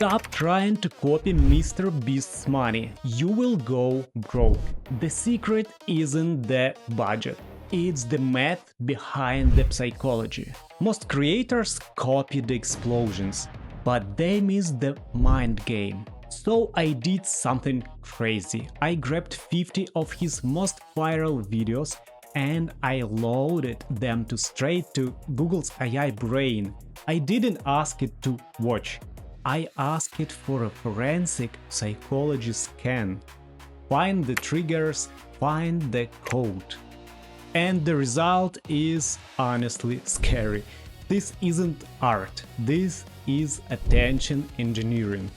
Stop trying to copy Mr. Beast's money. You will go broke. The secret isn't the budget. It's the math behind the psychology. Most creators copy the explosions, but they miss the mind game. So I did something crazy. I grabbed 50 of his most viral videos and I loaded them straight to Google's AI brain. I didn't ask it to watch. I asked it for a forensic psychology scan. Find the triggers, find the code. And the result is honestly scary. This isn't art, this is attention engineering.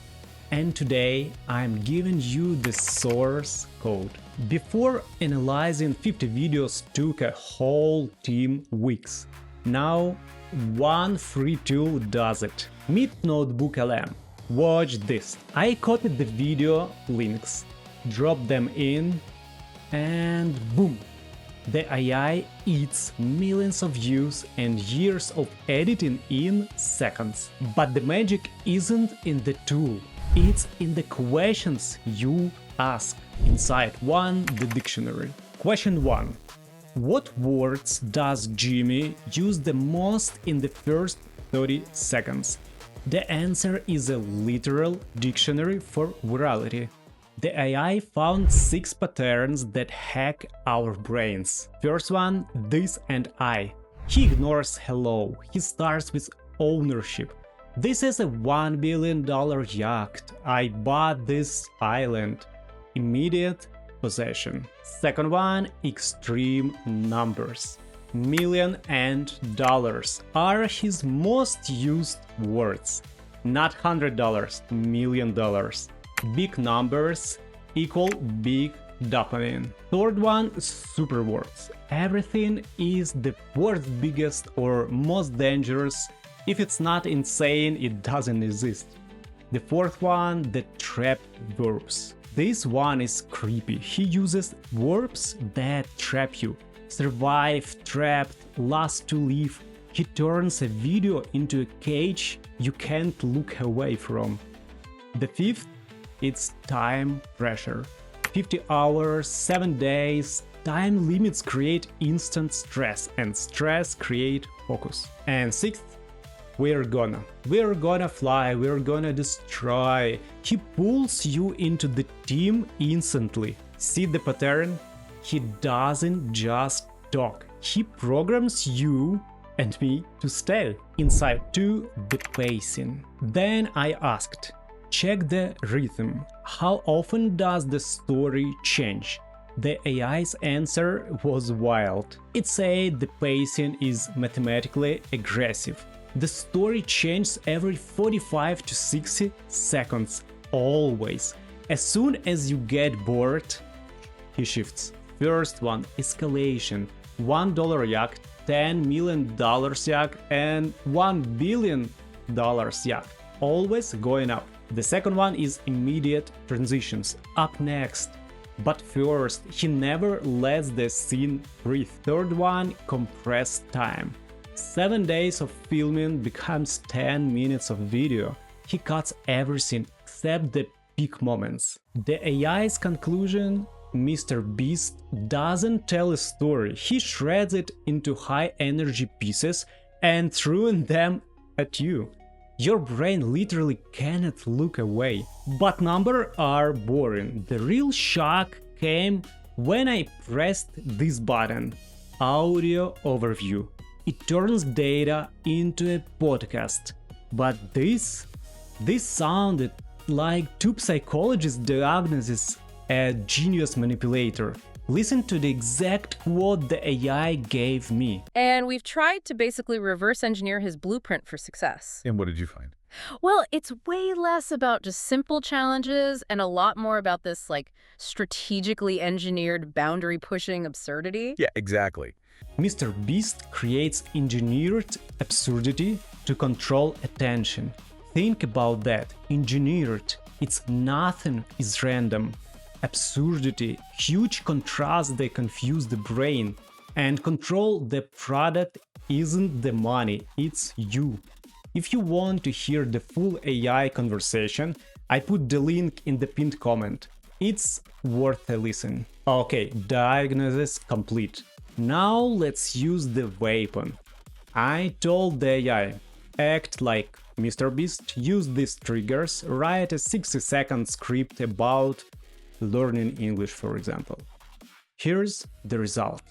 And today I'm giving you the source code. Before analyzing 50 videos took a whole team weeks. Now one free tool does it. Meet NotebookLM. Watch this. I copied the video links, dropped them in, and boom! The AI eats millions of views and years of editing in seconds. But the magic isn't in the tool, it's in the questions you ask inside the dictionary. Question 1. What words does Jimmy use the most in the first 30 seconds? The answer is a literal dictionary for virality. The AI found 6 patterns that hack our brains. First one, this and I. He ignores hello. He starts with ownership. This is a $1 billion yacht. I bought this island. Immediate possession. Second one, extreme numbers. Million and dollars are his most used words. Not $100, $1 million. Big numbers equal big dopamine. Third one, super words. Everything is the fourth biggest or most dangerous. If it's not insane, it doesn't exist. The fourth one, the trap verbs. This one is creepy. He uses verbs that trap you. Survive, trapped, last to live. He turns a video into a cage you can't look away from. The fifth, it's time pressure. 50 hours, 7 days, time limits create instant stress and stress create focus. And sixth, we're gonna fly, we're gonna destroy. He pulls you into the team instantly. See the pattern? He doesn't just talk, he programs you and me to stay. Inside 2, the pacing. Then I asked, check the rhythm. How often does the story change? The AI's answer was wild. It said the pacing is mathematically aggressive. The story changes every 45 to 60 seconds, always. As soon as you get bored, he shifts. First one, Escalation. $1 yacht, $10 million yacht, and $1 billion yacht. Always going up. The second one is immediate transitions. Up next. But first, he never lets the scene breathe. Third one, compressed time. 7 days of filming becomes 10 minutes of video. He cuts everything except the peak moments. The AI's conclusion, Mr. Beast doesn't tell a story. He shreds it into high energy pieces and throws them at you. Your brain literally cannot look away. But numbers are boring. The real shock came when I pressed this button, Audio Overview. It turns data into a podcast. But this sounded like two psychologists' diagnosis a genius manipulator. Listen to the exact quote the AI gave me. And we've tried to basically reverse engineer his blueprint for success. And what did you find? Well, it's way less about just simple challenges and a lot more about this, like, strategically engineered, boundary-pushing absurdity. Yeah, exactly. Mr. Beast creates engineered absurdity to control attention. Think about that. Engineered. It's nothing is random. Absurdity, huge contrast, they confuse the brain. And control the product isn't the money, it's you. If you want to hear the full AI conversation, I put the link in the pinned comment. It's worth a listen. Okay, diagnosis complete. Now let's use the weapon. I told the AI, act like MrBeast, use these triggers, write a 60-second script about learning English, for example. Here's the result.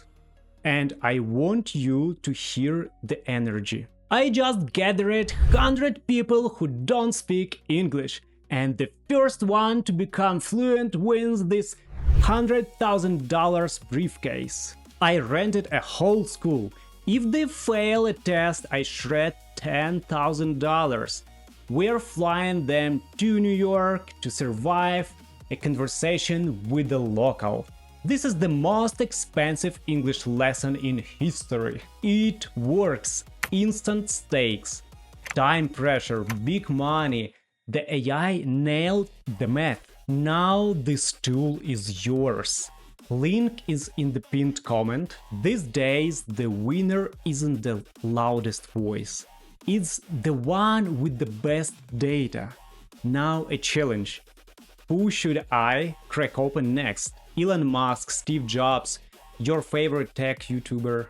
And I want you to hear the energy. I just gathered 100 people who don't speak English, and the first one to become fluent wins this $100,000 briefcase. I rented a whole school. If they fail a test, I shred $10,000. We're flying them to New York to survive a conversation with the local. This is the most expensive English lesson in history. It works. Instant stakes, time pressure, big money. The AI nailed the math. Now this tool is yours. Link is in the pinned comment. These days the winner isn't the loudest voice. It's the one with the best data. Now a challenge. Who should I crack open next? Elon Musk, Steve Jobs, your favorite tech YouTuber?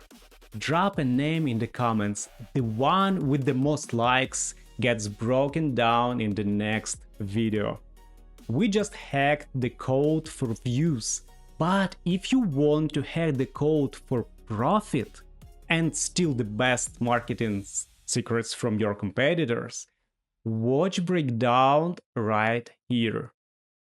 Drop a name in the comments. The one with the most likes gets broken down in the next video. We just hacked the code for views. But if you want to hack the code for profit and steal the best marketing secrets from your competitors, watch breakdown right here.